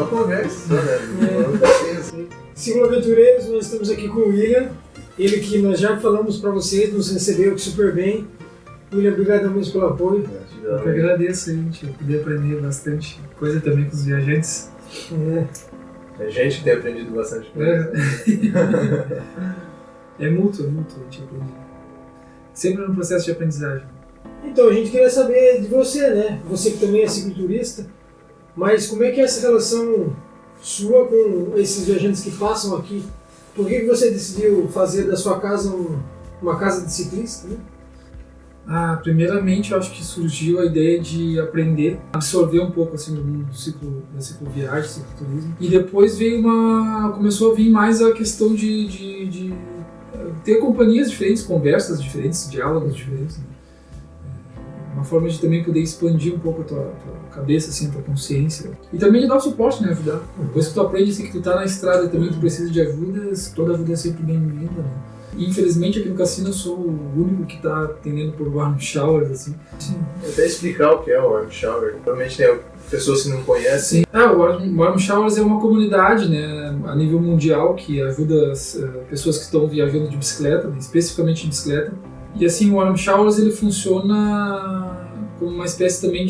conversa, né? Ciclo Aventureiros, nós estamos aqui com o William. Ele que nós já falamos para vocês, nos recebeu super bem. William, obrigado mesmo pelo apoio. Eu que agradeço, gente. Eu pude aprender bastante coisa também com os viajantes. É gente que tem aprendido bastante coisa. É mútuo, a gente aprende. Sempre no processo de aprendizagem. Então, a gente queria saber de você, né? Você que também é cicloturista, mas como é que é essa relação sua com esses viajantes que passam aqui? Por que você decidiu fazer da sua casa uma casa de ciclista, né? Primeiramente, eu acho que surgiu a ideia de aprender, absorver um pouco assim do mundo da cicloviagem, cicloturismo. E depois começou a vir mais a questão de ter companhias diferentes, conversas diferentes, diálogos diferentes, né? Uma forma de também poder expandir um pouco a tua cabeça, assim, a tua consciência. E também de dar o suporte, né? Ajudar. Depois que tu aprende assim, que tu tá na estrada e também tu precisa de ajuda, toda ajuda é sempre bem-vinda, né? E infelizmente aqui no cassino eu sou o único que tá atendendo por warm showers, assim. Até explicar o que é o warm shower. Provavelmente tem pessoas que não conhecem. Sim. O warm showers é uma comunidade, né, a nível mundial que ajuda as pessoas que estão viajando de bicicleta, né, especificamente de bicicleta. E assim, o warm showers ele funciona como uma espécie também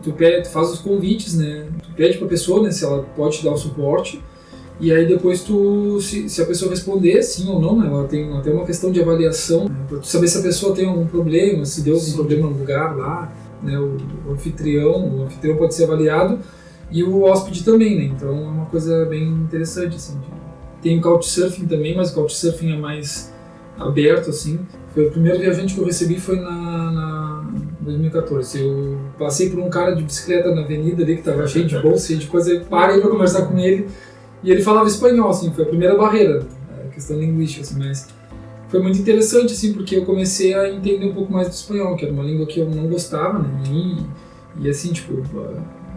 tu faz os convites, né? Tu pede pra pessoa, né, se ela pode te dar o suporte. E aí depois se a pessoa responder sim ou não, né, ela tem até uma questão de avaliação, né, para tu saber se a pessoa tem algum problema, se deu algum problema no lugar lá, né, o anfitrião pode ser avaliado e o hóspede também, né, então é uma coisa bem interessante, assim. Tem o Couchsurfing também, mas o Couchsurfing é mais aberto, assim. Foi o primeiro viajante que eu recebi foi na 2014. Eu passei por um cara de bicicleta na avenida ali que tava cheio de bolsa, cheio de coisa, eu parei pra conversar com ele. E ele falava espanhol, assim, foi a primeira barreira, a questão linguística, assim, mas foi muito interessante, assim, porque eu comecei a entender um pouco mais do espanhol, que era uma língua que eu não gostava, né, e assim, tipo,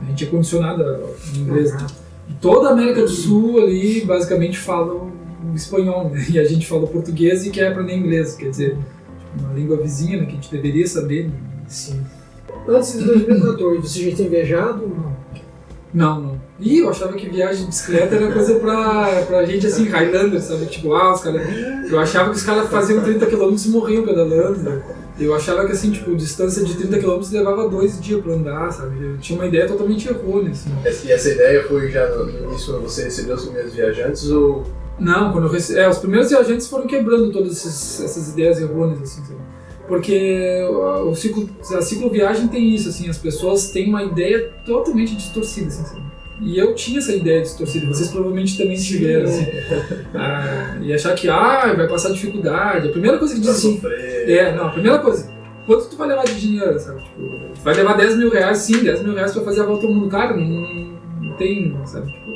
a gente é condicionado ao inglês, né, e toda a América do Sul ali, basicamente, fala o espanhol, né, e a gente fala português e quer aprender inglês, quer dizer, tipo, uma língua vizinha, né, que a gente deveria saber, né. Sim. Antes de 2014, você já tem viajado? Não. E eu achava que viagem de bicicleta era coisa pra gente assim, Highlander, sabe? Tipo, os caras. Eu achava que os caras faziam 30 km e morriam pedalando. Eu achava que assim, tipo, distância de 30 km levava 2 dias pra andar, sabe? Eu tinha uma ideia totalmente errônea, assim. E essa ideia foi já no início, quando você recebeu os primeiros viajantes ou. Não, quando eu os primeiros viajantes foram quebrando todas essas ideias errôneas, assim, sabe? Porque a cicloviagem tem isso, assim, as pessoas têm uma ideia totalmente distorcida, assim, sabe? E eu tinha essa ideia distorcida, vocês provavelmente também tiveram, assim. E achar que, vai passar dificuldade. A primeira coisa que diz assim... a primeira coisa, quanto tu vai levar de dinheiro, sabe? Tipo, tu vai levar 10 mil reais, sim, 10 mil reais pra fazer a volta ao mundo. Cara, não tem, sabe? Tipo,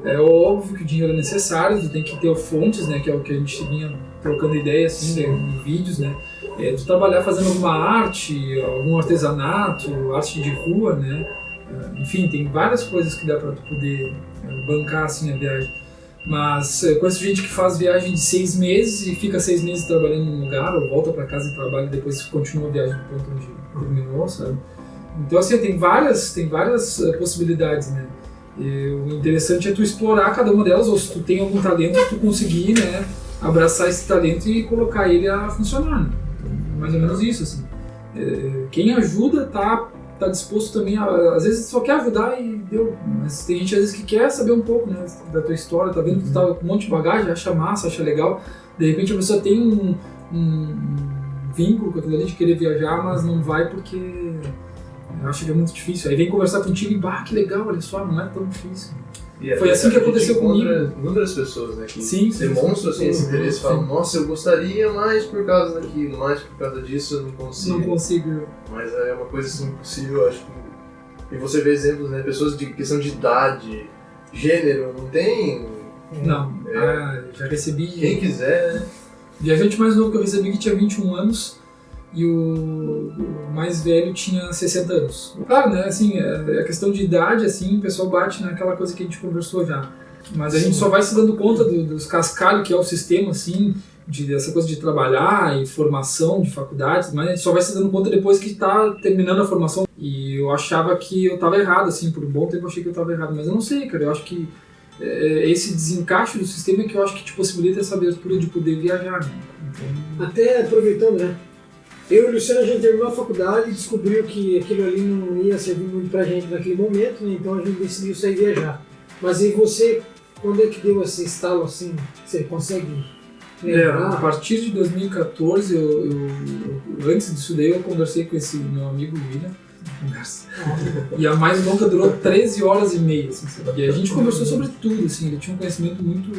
é óbvio que o dinheiro é necessário, tu tem que ter fontes, né, que é o que a gente vinha trocando ideia, assim, né, em vídeos, né? Tu trabalhar fazendo alguma arte, algum artesanato, arte de rua, né? Enfim, tem várias coisas que dá para tu poder bancar assim a viagem. Mas eu conheço gente que faz viagem de 6 meses e fica 6 meses trabalhando num lugar, ou volta para casa e trabalha e depois continua a viagem do ponto onde terminou, sabe? Então assim, tem várias possibilidades, né? E o interessante é tu explorar cada uma delas, ou se tu tem algum talento, tu conseguir, né, abraçar esse talento e colocar ele a funcionar, né? Mais ou menos isso, assim. Quem ajuda tá disposto também às vezes só quer ajudar e deu, mas tem gente às vezes que quer saber um pouco, né, da tua história, tá vendo que tu tá com um monte de bagagem, acha massa, acha legal, de repente a pessoa tem um vínculo com aquilo ali de querer viajar, mas não vai porque acha que é muito difícil, aí vem conversar contigo e que legal, olha só, não é tão difícil. Foi assim que aconteceu comigo. Muitas pessoas, né, que demonstram assim, esse interesse e falam, nossa, eu gostaria mais por causa daquilo, mais por causa disso, eu não consigo. Não consigo. Mas é uma coisa assim impossível, acho que. E você vê exemplos, né, pessoas de questão de idade, gênero, não tem. Não, já recebi. Quem quiser, né? Viajante mais novo que eu recebi que tinha 21 anos. E o mais velho tinha 60 anos. Claro, né, assim, a questão de idade, assim, o pessoal bate naquela coisa que a gente conversou já. Mas a gente só vai se dando conta dos cascalhos que é o sistema, assim, essa coisa de trabalhar e formação de faculdades, mas a gente só vai se dando conta depois que está terminando a formação. E eu achava que eu estava errado, assim, por um bom tempo eu achei que eu estava errado, mas eu não sei, cara, eu acho que esse desencaixe do sistema é que eu acho que te possibilita essa abertura de poder viajar, né? Então... Até aproveitando, né? Eu e o Luciano, a gente terminou a faculdade e descobriu que aquilo ali não ia servir muito pra gente naquele momento, né? Então a gente decidiu sair viajar. Mas aí você, quando é que deu esse estalo assim? Você consegue lembrar? A partir de 2014, antes disso daí, eu conversei com esse meu amigo William. E a mais longa durou 13 horas e meia, assim, sabe? E a gente conversou sobre tudo, assim, ele tinha um conhecimento muito...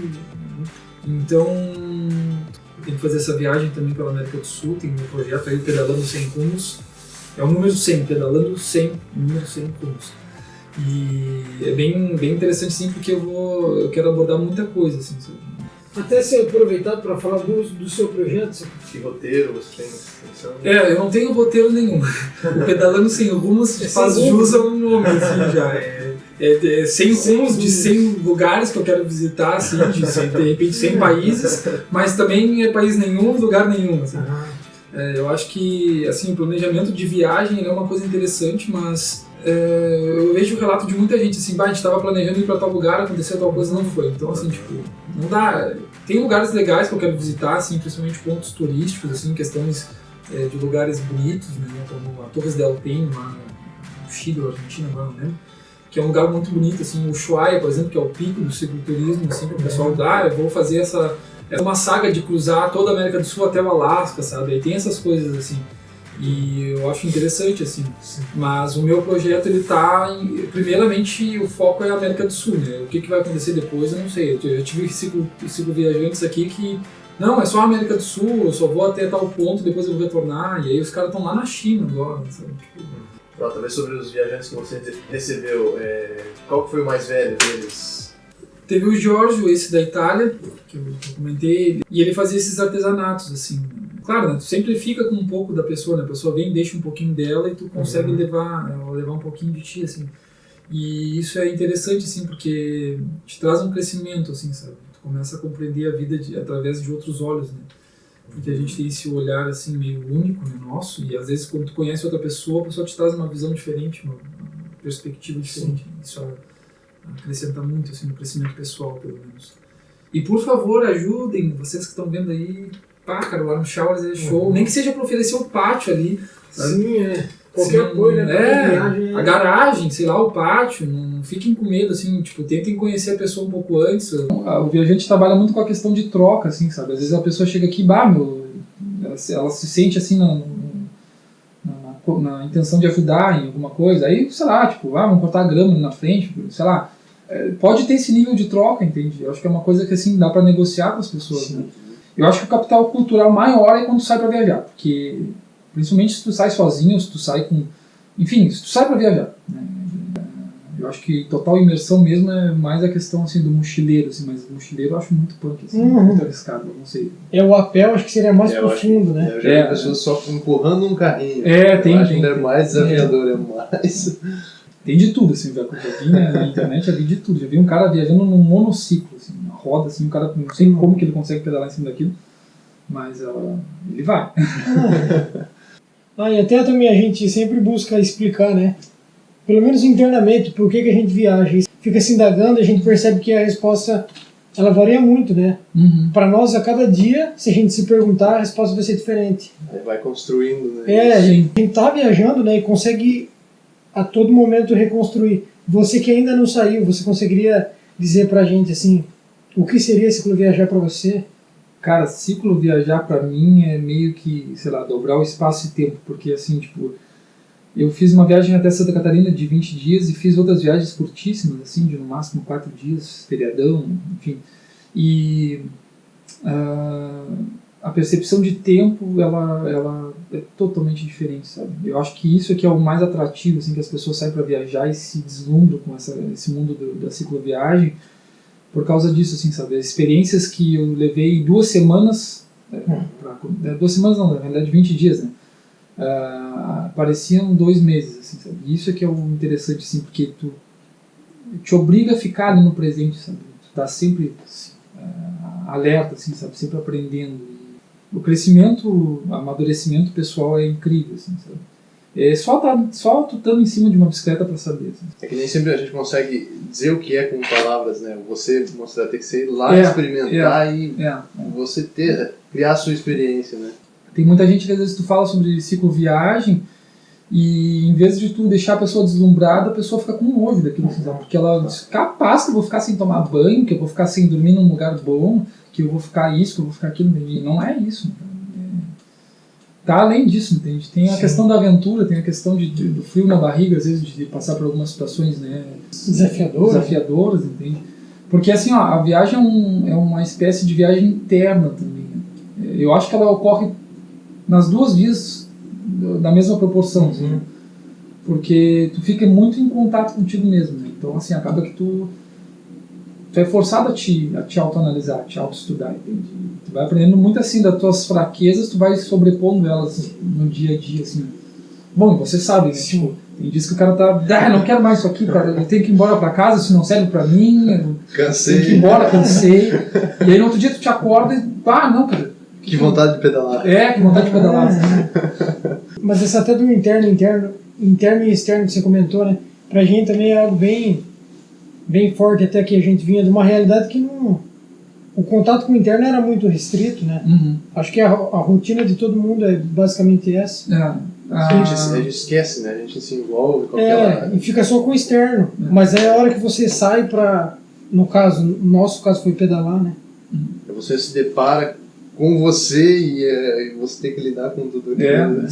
Então, eu tenho que fazer essa viagem também pela América do Sul, tem um projeto aí, Pedalando 100 Rumos, é o número 100, Pedalando 100, número 100 Rumos. E é bem interessante, sim, porque eu quero abordar muita coisa, assim, sabe? Até se aproveitar para falar do seu projeto. Que roteiro você tem pensando? Eu não tenho roteiro nenhum. O Pedalando 100 Rumos faz jus ao nome, assim, já. 100 rumos de 100 lugares que eu quero visitar, assim, de repente 100 países, mas também é país nenhum, lugar nenhum, assim. Eu acho que, assim, o planejamento de viagem é uma coisa interessante, mas eu vejo o relato de muita gente, assim, a gente estava planejando ir para tal lugar, aconteceu tal coisa, não foi. Então, assim, tipo, não dá... Tem lugares legais que eu quero visitar, assim, principalmente pontos turísticos, assim, questões de lugares bonitos, né, como a Torres del Paine, lá no Chile ou Argentina, agora não lembro, que é um lugar muito bonito, assim, o Ushuaia, por exemplo, que é o pico do cicloturismo, assim, que o pessoal dá, eu vou fazer uma saga de cruzar toda a América do Sul até o Alasca, sabe, aí tem essas coisas, assim, e eu acho interessante, assim, mas o meu projeto, ele tá, primeiramente, o foco é a América do Sul, né, o que vai acontecer depois, eu não sei, eu tive ciclo viajantes aqui que, não, é só a América do Sul, eu só vou até tal ponto, depois eu vou retornar, e aí os caras estão lá na China agora, sabe, tipo... Talvez sobre os viajantes que você recebeu, qual que foi o mais velho deles? Teve o Giorgio, esse da Itália, que eu comentei, e ele fazia esses artesanatos, assim. Claro, né, tu sempre fica com um pouco da pessoa, né? A pessoa vem, deixa um pouquinho dela e tu consegue levar um pouquinho de ti, assim. E isso é interessante, assim, porque te traz um crescimento, assim, sabe? Tu começa a compreender a vida através de outros olhos, né? Porque a gente tem esse olhar, assim, meio único, né, nosso, e às vezes quando tu conhece outra pessoa, a pessoa te traz uma visão diferente, uma perspectiva diferente. Isso acrescenta muito, assim, no crescimento pessoal, pelo menos. E por favor, ajudem, vocês que estão vendo aí, cara, lá no Showers é show, nem que seja para oferecer o pátio ali, sabe? Sim, qualquer apoio, né? A garagem, sei lá, o pátio, não fiquem com medo, assim, tipo, tentem conhecer a pessoa um pouco antes. O viajante trabalha muito com a questão de troca, assim, sabe? Às vezes a pessoa chega aqui, ela se sente assim na intenção de ajudar em alguma coisa, aí, sei lá, tipo, vamos cortar a grama ali na frente, sei lá. Pode ter esse nível de troca, entende? Eu acho que é uma coisa que, assim, dá para negociar com as pessoas, né? Eu acho que o capital cultural maior é quando tu sai para viajar, porque principalmente se tu sai sozinho, se tu sai com... Enfim, se tu sai para viajar, né? Eu acho que total imersão mesmo é mais a questão, assim, do mochileiro, assim, mas o mochileiro eu acho muito punk, assim, muito arriscado, eu não sei. O apel acho que seria mais profundo, né? Eu já vi pessoas só empurrando um carrinho. Tem. É mais desafiador, é mais... Tem de tudo, assim, já vi na internet, já vi de tudo. Já vi um cara viajando num monociclo, assim, na roda, assim, o cara, não sei como que ele consegue pedalar em cima daquilo, mas ele vai. E até também a gente sempre busca explicar, né? Pelo menos internamente, por que a gente viaja. Fica se indagando e a gente percebe que a resposta, ela varia muito, né? Para nós, a cada dia, se a gente se perguntar, a resposta vai ser diferente. Aí vai construindo, né? A gente tá viajando, né? E consegue a todo momento reconstruir. Você que ainda não saiu, você conseguiria dizer pra gente, assim, o que seria cicloviajar pra você? Cara, cicloviajar pra mim é meio que, sei lá, dobrar o espaço e tempo, porque assim, tipo, eu fiz uma viagem até Santa Catarina de 20 dias e fiz outras viagens curtíssimas, assim, de no máximo 4 dias, feriadão, enfim. E a percepção de tempo, ela é totalmente diferente, sabe? Eu acho que isso é que é o mais atrativo, assim, que as pessoas saem para viajar e se deslumbram com esse mundo da cicloviagem, por causa disso, assim, sabe? As experiências que eu levei 2 semanas, 2 semanas não, na verdade 20 dias, né? Pareciam 2 meses, assim, sabe? Isso é que é o interessante, assim, porque tu te obriga a ficar ali no presente, sabe? Tu tá sempre alerta, assim, sabe? Sempre aprendendo. o crescimento, o amadurecimento pessoal é incrível, assim, sabe? É só tu estando em cima de uma bicicleta para saber. Assim. É que nem sempre a gente consegue dizer o que é com palavras, né? Você mostrar, tem que ser lá experimentar e você criar a sua experiência, né? Tem muita gente que às vezes tu fala sobre cicloviagem e em vez de tu deixar a pessoa deslumbrada, a pessoa fica com nojo daquilo, porque ela diz, capaz que eu vou ficar sem tomar banho, que eu vou ficar sem dormir num lugar bom, que eu vou ficar isso, que eu vou ficar aquilo, e não é isso. Tá além disso, entende? Tem a questão da aventura, tem a questão do frio na barriga, às vezes de passar por algumas situações, né, desafiadoras, entende? Porque assim, ó, a viagem é uma espécie de viagem interna também. Eu acho que ela ocorre nas duas vias da mesma proporção, assim, porque tu fica muito em contato contigo mesmo, né? Então assim, acaba que tu é forçado a te autoanalisar, a te autoestudar, entende? Tu vai aprendendo muito assim das tuas fraquezas, tu vai sobrepondo elas no dia a dia, assim. Bom, você sabe, né? Tipo, tem dias que o cara tá, não quero mais isso aqui, cara, eu tenho que ir embora pra casa, isso não serve pra mim, cansei. Tenho que ir embora, cansei. E aí no outro dia tu te acorda e, não, cara. Que vontade de pedalar. Que vontade de pedalar. Mas essa até do interno e externo que você comentou, né? Pra gente também é algo bem forte, até que a gente vinha de uma realidade que o contato com o interno era muito restrito, né? Acho que a rotina de todo mundo é basicamente essa. A gente esquece, né? A gente se envolve com aquela... e fica só com o externo. Mas é a hora que você sai pra... No nosso caso foi pedalar, né? Você se depara com você e você tem que lidar com tudo aquilo.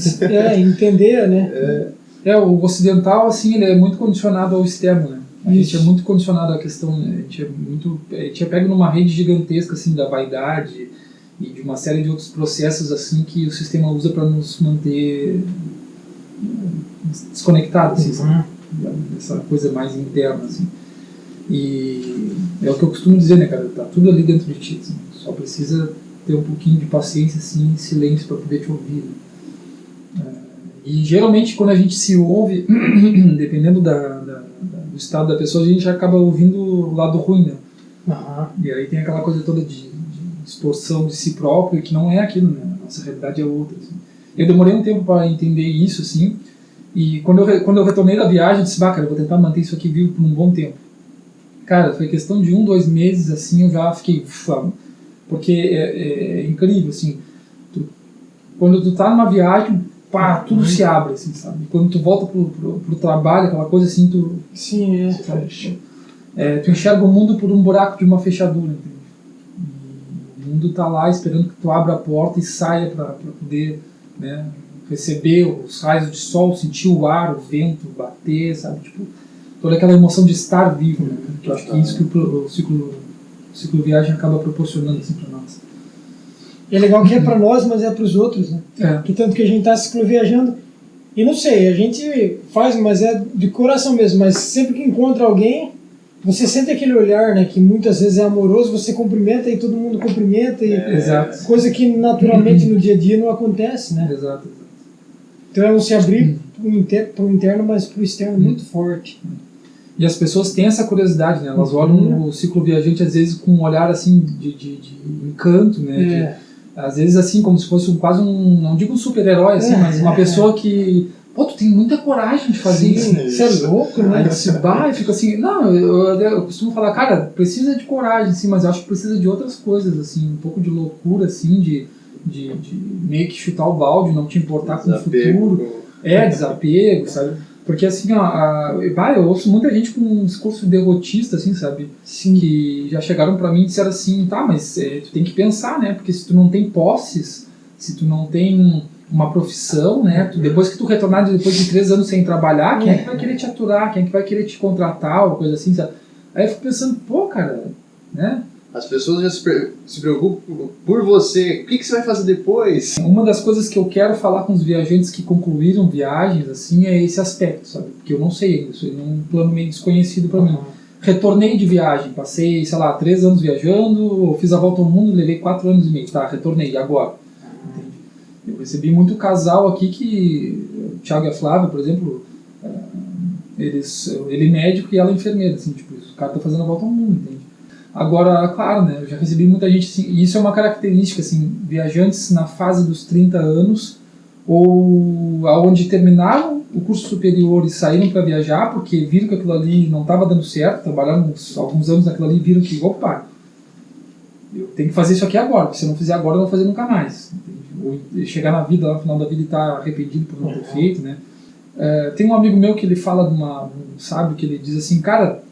Entender, né? O ocidental, assim, ele é muito condicionado ao externo, né? A gente é muito condicionado à questão, né? A gente é pego numa rede gigantesca, assim, da vaidade e de uma série de outros processos, assim, que o sistema usa para nos manter desconectados, assim, sabe? Essa coisa mais interna, assim. E é o que eu costumo dizer, né, cara? Tá tudo ali dentro de ti, assim. Só precisa ter um pouquinho de paciência, assim, e silêncio para poder te ouvir, né? E geralmente quando a gente se ouve, dependendo do estado da pessoa, a gente acaba ouvindo o lado ruim, né? E aí tem aquela coisa toda de distorção de si próprio, que não é aquilo, né? A nossa realidade é outra, assim. Eu demorei um tempo para entender isso, assim, e quando eu retornei da viagem, eu disse, cara, eu vou tentar manter isso aqui vivo por um bom tempo. Cara, foi questão de 1-2 meses, assim, eu já fiquei... Porque é incrível, assim, quando tu tá numa viagem, tudo se abre, assim, sabe? E quando tu volta pro trabalho, aquela coisa assim, tu... Sim, tu enxerga o mundo por um buraco de uma fechadura, entende? E o mundo tá lá esperando que tu abra a porta e saia pra poder, né, receber os raios de sol, sentir o ar, o vento bater, sabe? Tipo, toda aquela emoção de estar vivo, né? Que eu acho que é isso que o cicloviagem acaba proporcionando, assim, pra nós. E é legal que é pra nós, mas é pros outros, né? Que tanto que a gente tá cicloviajando, e não sei, a gente faz, mas é de coração mesmo, mas sempre que encontra alguém, você sente aquele olhar, né, que muitas vezes é amoroso, você cumprimenta e todo mundo cumprimenta, Exato. Coisa que naturalmente no dia a dia não acontece, né? Exato. Então é um se abrir pro interno, mas pro externo muito forte. E as pessoas têm essa curiosidade, né? Elas olham o cicloviajante às vezes com um olhar assim de encanto, né? Às vezes assim como se fosse quase não digo um super-herói assim, mas uma pessoa que, tu tem muita coragem de fazer isso, né? Você é louco, né? Aí se e fica assim, não, eu costumo falar, cara, precisa de coragem, sim, mas eu acho que precisa de outras coisas, assim, um pouco de loucura, assim, de meio que chutar o balde, não te importar com o futuro. Desapego, sabe? Porque assim, eu ouço muita gente com um discurso derrotista, assim, sabe? Sim. Que já chegaram pra mim e disseram assim, mas tu tem que pensar, né? Porque se tu não tem posses, se tu não tem uma profissão, né? Depois que tu retornar depois de 3 anos sem trabalhar, quem é que vai querer te aturar? Quem é que vai querer te contratar? Ou coisa assim, sabe? Aí eu fico pensando, cara, né? As pessoas já se preocupam por você. O que você vai fazer depois? Uma das coisas que eu quero falar com os viajantes que concluíram viagens, assim, é esse aspecto, sabe? Porque eu não sei ainda, isso é um plano meio desconhecido para mim. Retornei de viagem, passei, 3 anos viajando, fiz a volta ao mundo, levei 4 anos e meio. Retornei, e agora? Entende? Eu recebi muito casal aqui que, o Thiago e a Flávia, por exemplo, ele é médico e ela é enfermeira, assim, tipo, o cara tá fazendo a volta ao mundo, entende? Agora, claro, né, eu já recebi muita gente, assim, e isso é uma característica, assim, viajantes na fase dos 30 anos, ou aonde terminaram o curso superior e saíram para viajar, porque viram que aquilo ali não estava dando certo, trabalharam alguns anos naquilo ali e viram que, opa, eu tenho que fazer isso aqui agora, porque se eu não fizer agora, eu não vou fazer nunca mais. Entende? Ou chegar na vida, lá no final da vida, e estar arrependido por não ter feito, né? Tem um amigo meu que ele fala de um sábio que ele diz assim, cara,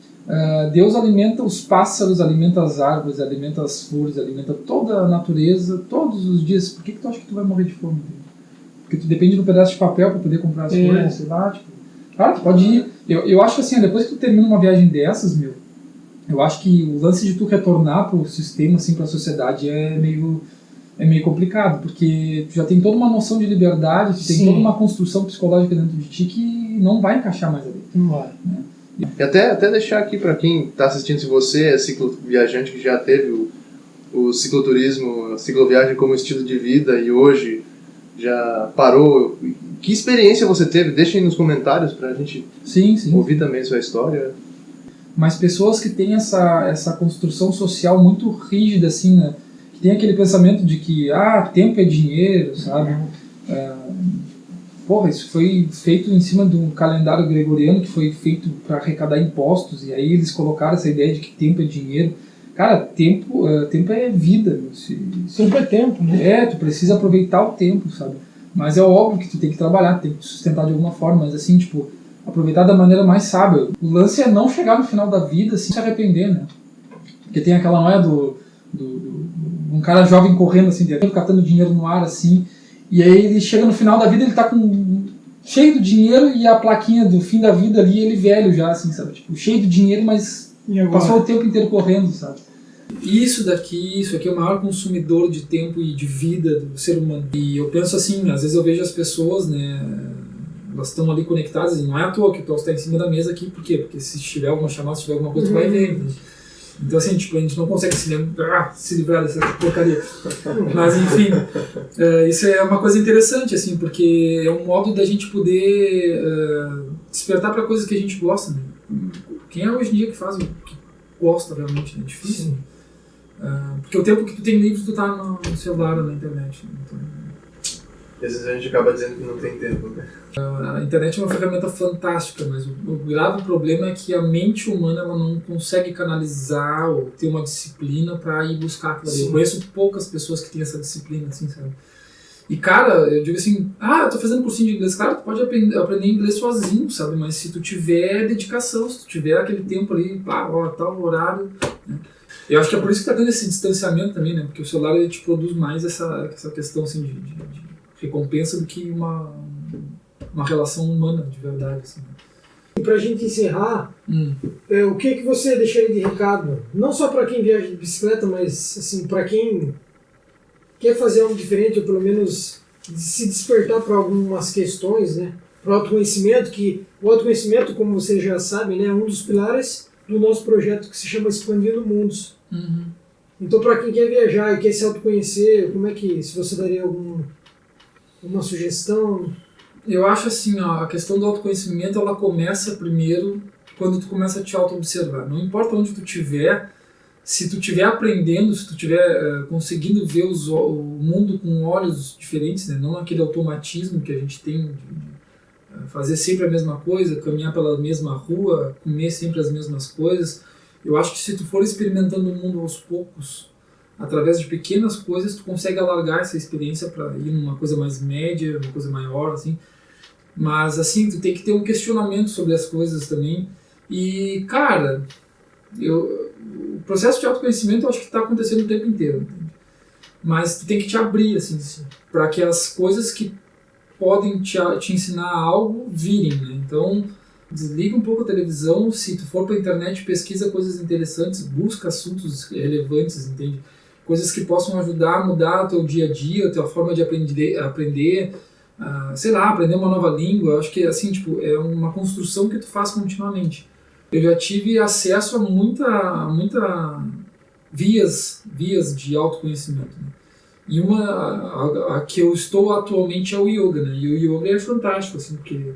Deus alimenta os pássaros, alimenta as árvores, alimenta as flores, alimenta toda a natureza, todos os dias. Por que tu acha que tu vai morrer de fome? Porque tu depende de um pedaço de papel para poder comprar as coisas, sei lá. Tipo, claro, tu pode ir. Eu acho que assim, depois que tu termina uma viagem dessas, eu acho que o lance de tu retornar pro sistema, assim, pra sociedade é meio complicado, porque tu já tem toda uma noção de liberdade, tu tem toda uma construção psicológica dentro de ti que não vai encaixar mais ali. Não vai. Né? E até deixar aqui para quem está assistindo, se você é cicloviajante que já teve o cicloturismo, a cicloviagem como estilo de vida e hoje já parou, que experiência você teve? Deixa aí nos comentários para a gente ouvir também a sua história. Mas pessoas que têm essa construção social muito rígida, assim, né? Que tem aquele pensamento de que, tempo é dinheiro, sabe? Isso foi feito em cima de um calendário gregoriano que foi feito para arrecadar impostos, e aí eles colocaram essa ideia de que tempo é dinheiro. Cara, tempo é vida. Tempo é tempo, né? Tu precisa aproveitar o tempo, sabe? Mas é óbvio que tu tem que trabalhar, tem que sustentar de alguma forma, mas assim, tipo, aproveitar da maneira mais sábia. O lance é não chegar no final da vida assim, se arrepender, né? Porque tem aquela noia um cara jovem correndo assim, catando dinheiro no ar assim, e aí ele chega no final da vida, ele tá cheio do dinheiro e a plaquinha do fim da vida ali, ele velho já, assim, sabe? Tipo, cheio de dinheiro, mas passou o tempo inteiro correndo, sabe? Isso aqui é o maior consumidor de tempo e de vida do ser humano. E eu penso assim, às vezes eu vejo as pessoas, né, elas estão ali conectadas, e não é à toa que o Tom está em cima da mesa aqui, por quê? Porque se tiver alguma chamada, se tiver alguma coisa, tu vai ver. Né? Então assim, tipo, a gente não consegue se livrar dessa porcaria. Mas enfim, isso é uma coisa interessante, assim, porque é um modo da gente poder despertar para coisas que a gente gosta, né? Quem é hoje em dia que faz o que gosta realmente, né? É difícil. Porque o tempo que tu tem livre, tu tá no celular ou na internet. Né? Então, às vezes a gente acaba dizendo que não tem tempo, né? A internet é uma ferramenta fantástica, mas o grave problema é que a mente humana ela não consegue canalizar ou ter uma disciplina para ir buscar aquilo ali. Eu conheço poucas pessoas que têm essa disciplina, assim, sabe? E, cara, eu digo assim, eu tô fazendo cursinho de inglês. Cara, tu pode aprender inglês sozinho, sabe? Mas se tu tiver dedicação, se tu tiver aquele tempo ali, tal horário... Né? Eu acho que é por isso que tá tendo esse distanciamento também, né? Porque o celular ele te produz mais essa questão, assim, de recompensa do que uma relação humana de verdade. Assim. E pra gente encerrar, o que você deixaria de recado? Não só para quem viaja de bicicleta, mas assim, para quem quer fazer algo diferente, ou pelo menos se despertar para algumas questões, né? Para o autoconhecimento, que o autoconhecimento, como vocês já sabem, né, é um dos pilares do nosso projeto que se chama Expandindo Mundos. Uhum. Então, para quem quer viajar e quer se autoconhecer, como é que, se você daria uma sugestão? Eu acho assim, a questão do autoconhecimento, ela começa primeiro quando tu começa a te auto-observar. Não importa onde tu estiver, se tu estiver aprendendo, se tu estiver conseguindo ver o mundo com olhos diferentes, né? Não aquele automatismo que a gente tem de fazer sempre a mesma coisa, caminhar pela mesma rua, comer sempre as mesmas coisas. Eu acho que se tu for experimentando o mundo aos poucos, através de pequenas coisas, tu consegue alargar essa experiência para ir numa coisa mais média, uma coisa maior, assim. Mas, assim, tu tem que ter um questionamento sobre as coisas também. E, cara, o processo de autoconhecimento eu acho que está acontecendo o tempo inteiro. Entende? Mas tu tem que te abrir, assim, para que as coisas que podem te ensinar algo virem, né? Então, desliga um pouco a televisão, se tu for para a internet, pesquisa coisas interessantes, busca assuntos relevantes, entende? Coisas que possam ajudar a mudar o teu dia a dia, a tua forma de aprender, sei lá, aprender uma nova língua. Eu acho que assim, tipo, é uma construção que tu faz continuamente. Eu já tive acesso a muita vias de autoconhecimento, né? E a que eu estou atualmente é o yoga, né? E o yoga é fantástico, assim, porque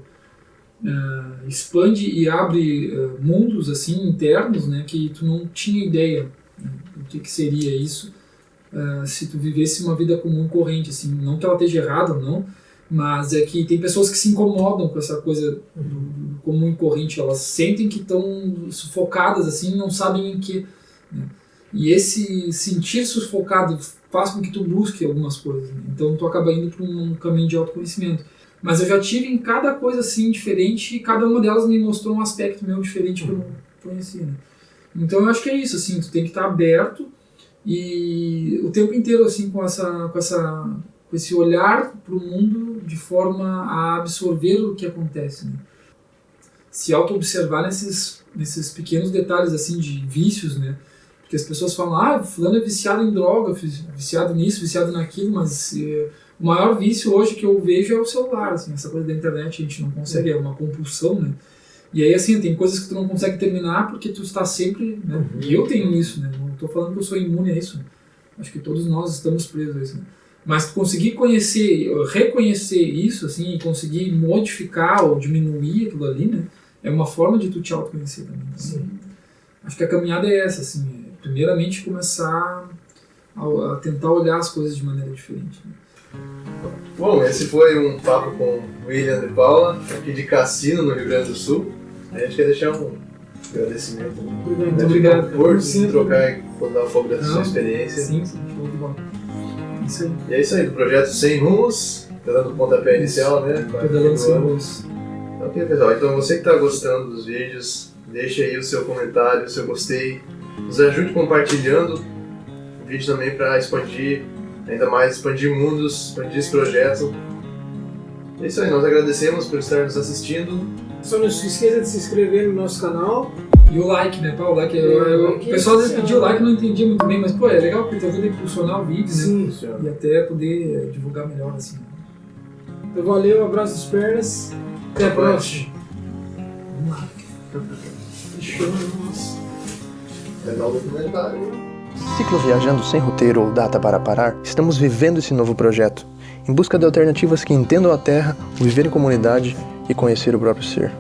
expande e abre mundos assim internos, né, que tu não tinha ideia. né? O que seria isso se tu vivesse uma vida comum e corrente, assim, não que ela esteja errada ou não, mas é que tem pessoas que se incomodam com essa coisa do comum e corrente, elas sentem que estão sufocadas, assim, não sabem em que, né? E esse sentir sufocado faz com que tu busque algumas coisas, né? Então tu acaba indo para um caminho de autoconhecimento. Mas eu já tive em cada coisa assim diferente e cada uma delas me mostrou um aspecto meu diferente que eu não conhecia, né? Então eu acho que é isso, assim, tu tem que estar aberto e o tempo inteiro assim com esse olhar para o mundo de forma a absorver o que acontece, né? Se auto-observar nesses pequenos detalhes assim de vícios, né? Porque as pessoas falam, fulano é viciado em droga, viciado nisso, viciado naquilo, mas o maior vício hoje que eu vejo é o celular, assim, essa coisa da internet a gente não consegue, é uma compulsão, né? E aí, assim, tem coisas que tu não consegue terminar porque tu está sempre, né? E eu tenho isso, né? Não estou falando que eu sou imune a isso, né? Acho que todos nós estamos presos a isso, né? Mas tu conseguir reconhecer isso, assim, e conseguir modificar ou diminuir aquilo ali, né? É uma forma de tu te autoconhecer também. Então, acho que a caminhada é essa, assim, primeiramente começar a tentar olhar as coisas de maneira diferente, né? Bom, esse foi um papo com William e Paula, aqui de Cassino, no Rio Grande do Sul. A gente quer deixar um agradecimento. Muito obrigado. Por trocar e contar um pouco da sua experiência. Sim, muito bom. Isso aí. E é isso aí, do projeto Sem Rumos, tá dando o pontapé inicial, né? Pedalando Sem Rumos. Ok, pessoal. Então você que está gostando dos vídeos, deixa aí o seu comentário, o seu gostei. Nos ajude compartilhando o vídeo também para expandir ainda mais, expandir mundos, expandir esse projeto. É isso aí, nós agradecemos por estar nos assistindo. Só não se esqueça de se inscrever no nosso canal. E o like, né, Paulo? O pessoal às vezes pediu o like, não entendia muito bem, mas pô, é legal porque tu ajuda a impulsionar o vídeo, né? Sim. E até poder divulgar melhor, assim. Então valeu, abraço das pernas. Até a próxima. Vamos lá. Fechamos. Canal documentário. Cicloviajando sem roteiro ou data para parar, estamos vivendo esse novo projeto, em busca de alternativas que entendam a Terra, o viver em comunidade e conhecer o próprio ser.